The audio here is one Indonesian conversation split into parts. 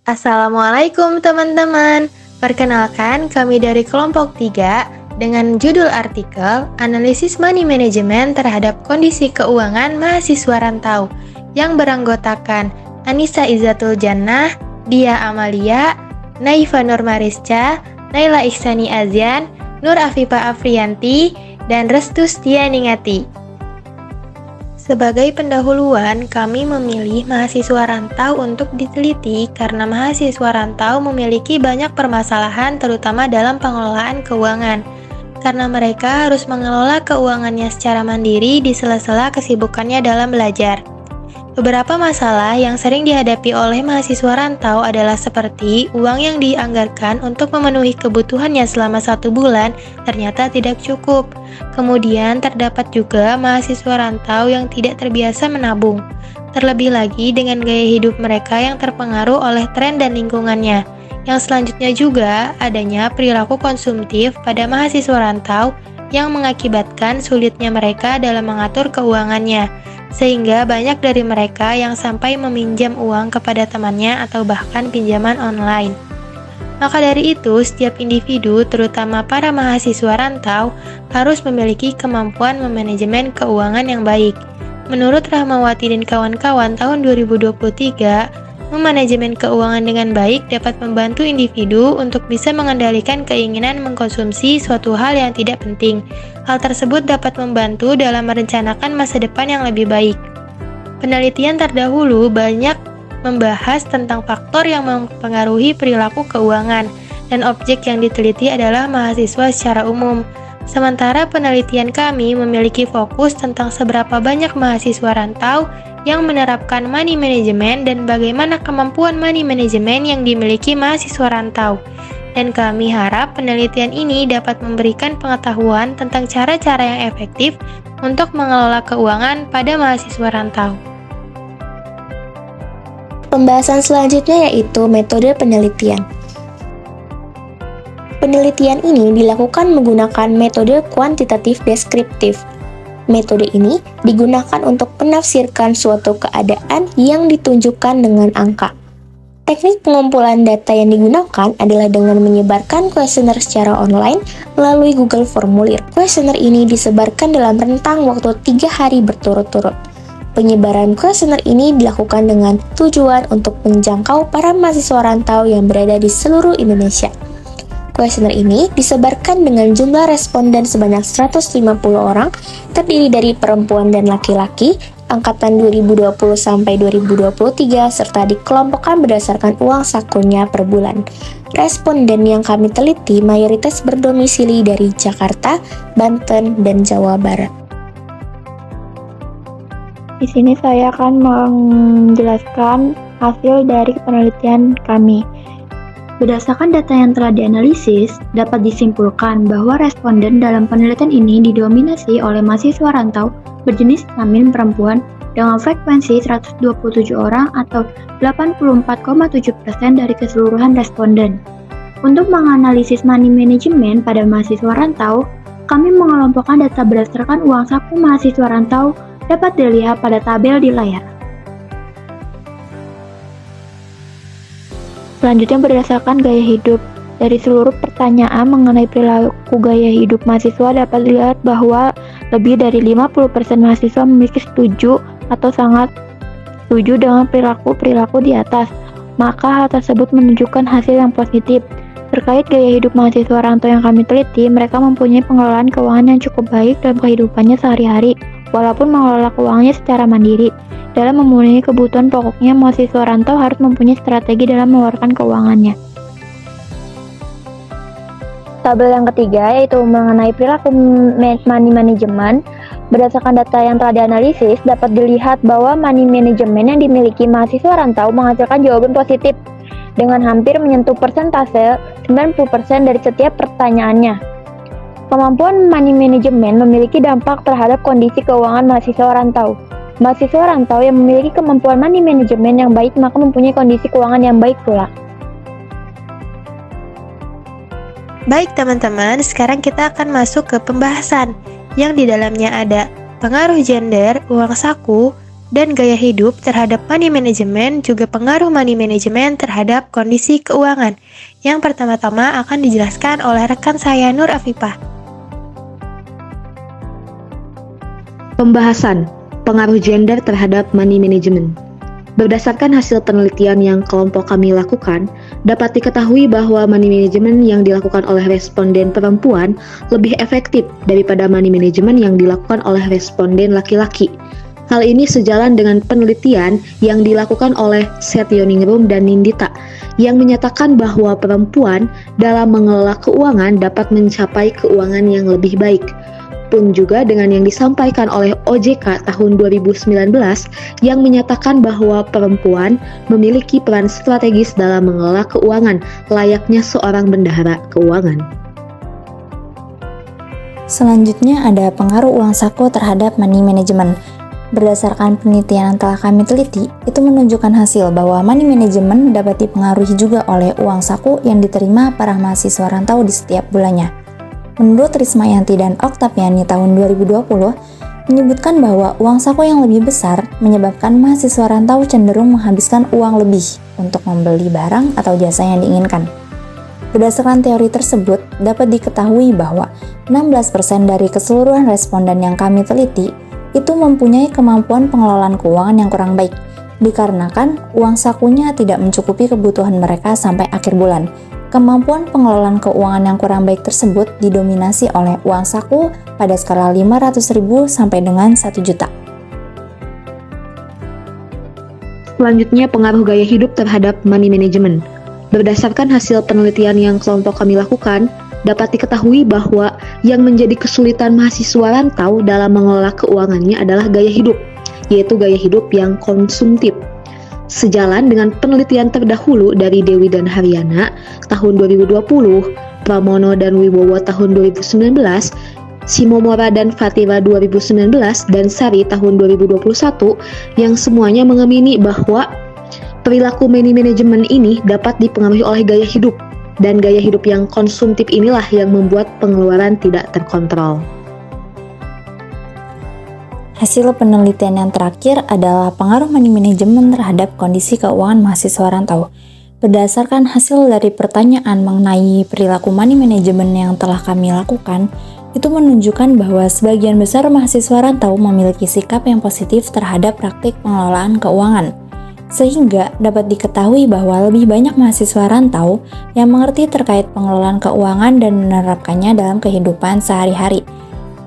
Assalamualaikum teman-teman. Perkenalkan, kami dari kelompok 3 dengan judul artikel Analisis Money Management terhadap Kondisi Keuangan Mahasiswa Rantau yang beranggotakan Anissa Izzatul Jannah, Dia Amalia, Naifa Nurmarisca, Naila Ihsani Azian, Nur Afifa Afriyanti, dan Restu Stianingati. Sebagai pendahuluan, kami memilih mahasiswa rantau untuk diteliti karena mahasiswa rantau memiliki banyak permasalahan terutama dalam pengelolaan keuangan. Karena mereka harus mengelola keuangannya secara mandiri di sela-sela kesibukannya dalam belajar. Beberapa masalah yang sering dihadapi oleh mahasiswa rantau adalah seperti uang yang dianggarkan untuk memenuhi kebutuhannya selama 1 bulan ternyata tidak cukup. Kemudian terdapat juga mahasiswa rantau yang tidak terbiasa menabung. Terlebih lagi dengan gaya hidup mereka yang terpengaruh oleh tren dan lingkungannya. Yang selanjutnya juga adanya perilaku konsumtif pada mahasiswa rantau yang mengakibatkan sulitnya mereka dalam mengatur keuangannya, sehingga banyak dari mereka yang sampai meminjam uang kepada temannya atau bahkan pinjaman online. Maka dari itu, setiap individu, terutama para mahasiswa rantau, harus memiliki kemampuan memanajemen keuangan yang baik. Menurut Rahmawati dan kawan-kawan tahun 2023, memanajemen keuangan dengan baik dapat membantu individu untuk bisa mengendalikan keinginan mengkonsumsi suatu hal yang tidak penting. Hal tersebut dapat membantu dalam merencanakan masa depan yang lebih baik. Penelitian terdahulu banyak membahas tentang faktor yang mempengaruhi perilaku keuangan, dan objek yang diteliti adalah mahasiswa secara umum. Sementara penelitian kami memiliki fokus tentang seberapa banyak mahasiswa rantau yang menerapkan money management dan bagaimana kemampuan money management yang dimiliki mahasiswa rantau. Dan kami harap penelitian ini dapat memberikan pengetahuan tentang cara-cara yang efektif untuk mengelola keuangan pada mahasiswa rantau. Pembahasan selanjutnya yaitu metode penelitian. Penelitian ini dilakukan menggunakan metode kuantitatif deskriptif. Metode ini digunakan untuk menafsirkan suatu keadaan yang ditunjukkan dengan angka. Teknik pengumpulan data yang digunakan adalah dengan menyebarkan kuesioner secara online melalui Google Formulir. Kuesioner ini disebarkan dalam rentang waktu 3 hari berturut-turut. Penyebaran kuesioner ini dilakukan dengan tujuan untuk menjangkau para mahasiswa rantau yang berada di seluruh Indonesia. Kuesioner ini disebarkan dengan jumlah responden sebanyak 150 orang, terdiri dari perempuan dan laki-laki, angkatan 2020 sampai 2023, serta dikelompokkan berdasarkan uang sakunya per bulan. Responden yang kami teliti mayoritas berdomisili dari Jakarta, Banten, dan Jawa Barat. Di sini saya akan menjelaskan hasil dari penelitian kami. Berdasarkan data yang telah dianalisis, dapat disimpulkan bahwa responden dalam penelitian ini didominasi oleh mahasiswa rantau berjenis kelamin perempuan dengan frekuensi 127 orang atau 84,7% dari keseluruhan responden. Untuk menganalisis money management pada mahasiswa rantau, kami mengelompokkan data berdasarkan uang saku mahasiswa rantau dapat dilihat pada tabel di layar. Selanjutnya berdasarkan gaya hidup. Dari seluruh pertanyaan mengenai perilaku gaya hidup mahasiswa dapat dilihat bahwa lebih dari 50% mahasiswa memiliki setuju atau sangat setuju dengan perilaku di atas. Maka hal tersebut menunjukkan hasil yang positif. Terkait gaya hidup mahasiswa rantau yang kami teliti, mereka mempunyai pengelolaan keuangan yang cukup baik dalam kehidupannya sehari-hari, walaupun mengelola keuangannya secara mandiri. Dalam memenuhi kebutuhan pokoknya, mahasiswa rantau harus mempunyai strategi dalam mengeluarkan keuangannya. Tabel yang ketiga yaitu mengenai perilaku money management. Berdasarkan data yang telah dianalisis, dapat dilihat bahwa money management yang dimiliki mahasiswa rantau menghasilkan jawaban positif dengan hampir menyentuh persentase 90% dari setiap pertanyaannya. Kemampuan money management memiliki dampak terhadap kondisi keuangan mahasiswa rantau. Mahasiswa rantau yang memiliki kemampuan money management yang baik maka mempunyai kondisi keuangan yang baik pula. Baik teman-teman, sekarang kita akan masuk ke pembahasan yang di dalamnya ada pengaruh gender, uang saku, dan gaya hidup terhadap money management juga pengaruh money management terhadap kondisi keuangan. Yang pertama-tama akan dijelaskan oleh rekan saya Nur Afifah. Pembahasan pengaruh gender terhadap money management. Berdasarkan hasil penelitian yang kelompok kami lakukan, dapat diketahui bahwa money management yang dilakukan oleh responden perempuan lebih efektif daripada money management yang dilakukan oleh responden laki-laki. Hal ini sejalan dengan penelitian yang dilakukan oleh Setioningrum dan Nindita yang menyatakan bahwa perempuan dalam mengelola keuangan dapat mencapai keuangan yang lebih baik. Pun juga dengan yang disampaikan oleh OJK tahun 2019 yang menyatakan bahwa perempuan memiliki peran strategis dalam mengelola keuangan layaknya seorang bendahara keuangan. Selanjutnya ada pengaruh uang saku terhadap money management. Berdasarkan penelitian yang telah kami teliti, itu menunjukkan hasil bahwa money management dapat dipengaruhi juga oleh uang saku yang diterima para mahasiswa rantau di setiap bulannya. Menurut Rismayanti dan Oktaviani tahun 2020, menyebutkan bahwa uang saku yang lebih besar menyebabkan mahasiswa rantau cenderung menghabiskan uang lebih untuk membeli barang atau jasa yang diinginkan. Berdasarkan teori tersebut, dapat diketahui bahwa 16% dari keseluruhan responden yang kami teliti itu mempunyai kemampuan pengelolaan keuangan yang kurang baik, dikarenakan uang sakunya tidak mencukupi kebutuhan mereka sampai akhir bulan. Kemampuan pengelolaan keuangan yang kurang baik tersebut didominasi oleh uang saku pada skala 500.000 sampai dengan 1 juta. Selanjutnya, pengaruh gaya hidup terhadap money management. Berdasarkan hasil penelitian yang kelompok kami lakukan, dapat diketahui bahwa yang menjadi kesulitan mahasiswa rantau dalam mengelola keuangannya adalah gaya hidup, yaitu gaya hidup yang konsumtif. Sejalan dengan penelitian terdahulu dari Dewi dan Haryana tahun 2020, Pramono dan Wibowo tahun 2019, Simomora dan Fatira 2019, dan Sari tahun 2021 yang semuanya mengamini bahwa perilaku money management ini dapat dipengaruhi oleh gaya hidup, dan gaya hidup yang konsumtif inilah yang membuat pengeluaran tidak terkontrol. Hasil penelitian yang terakhir adalah pengaruh money management terhadap kondisi keuangan mahasiswa rantau. Berdasarkan hasil dari pertanyaan mengenai perilaku money management yang telah kami lakukan, itu menunjukkan bahwa sebagian besar mahasiswa rantau memiliki sikap yang positif terhadap praktik pengelolaan keuangan. Sehingga dapat diketahui bahwa lebih banyak mahasiswa rantau yang mengerti terkait pengelolaan keuangan dan menerapkannya dalam kehidupan sehari-hari.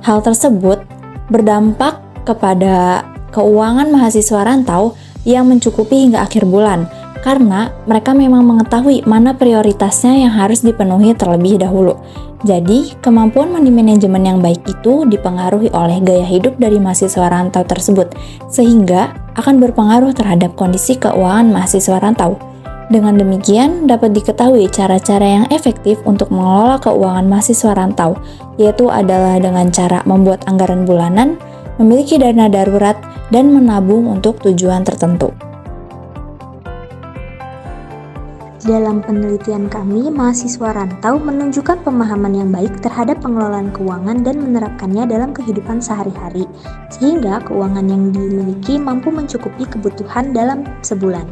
Hal tersebut berdampak kepada keuangan mahasiswa rantau yang mencukupi hingga akhir bulan, karena mereka memang mengetahui mana prioritasnya yang harus dipenuhi terlebih dahulu. Jadi, kemampuan money management yang baik itu dipengaruhi oleh gaya hidup dari mahasiswa rantau tersebut, sehingga akan berpengaruh terhadap kondisi keuangan mahasiswa rantau. Dengan demikian, dapat diketahui cara-cara yang efektif untuk mengelola keuangan mahasiswa rantau, yaitu adalah dengan cara membuat anggaran bulanan, memiliki dana darurat, dan menabung untuk tujuan tertentu. Dalam penelitian kami, mahasiswa rantau menunjukkan pemahaman yang baik terhadap pengelolaan keuangan dan menerapkannya dalam kehidupan sehari-hari, sehingga keuangan yang dimiliki mampu mencukupi kebutuhan dalam sebulan.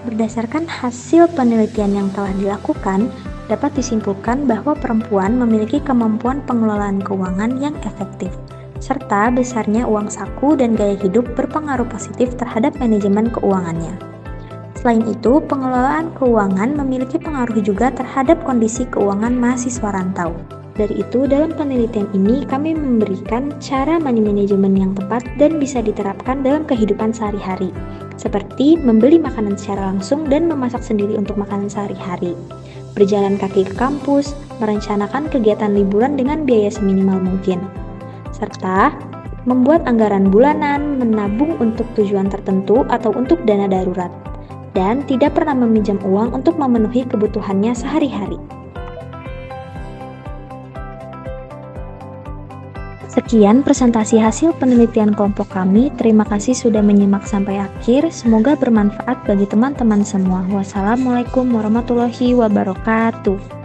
Berdasarkan hasil penelitian yang telah dilakukan, dapat disimpulkan bahwa perempuan memiliki kemampuan pengelolaan keuangan yang efektif, serta besarnya uang saku dan gaya hidup berpengaruh positif terhadap manajemen keuangannya. Selain itu, pengelolaan keuangan memiliki pengaruh juga terhadap kondisi keuangan mahasiswa rantau. Dari itu, dalam penelitian ini kami memberikan cara money management yang tepat dan bisa diterapkan dalam kehidupan sehari-hari, seperti membeli makanan secara langsung dan memasak sendiri untuk makanan sehari-hari, berjalan kaki ke kampus, merencanakan kegiatan liburan dengan biaya seminimal mungkin, serta membuat anggaran bulanan, menabung untuk tujuan tertentu atau untuk dana darurat, dan tidak pernah meminjam uang untuk memenuhi kebutuhannya sehari-hari. Sekian presentasi hasil penelitian kelompok kami. Terima kasih sudah menyimak sampai akhir. Semoga bermanfaat bagi teman-teman semua. Wassalamualaikum warahmatullahi wabarakatuh.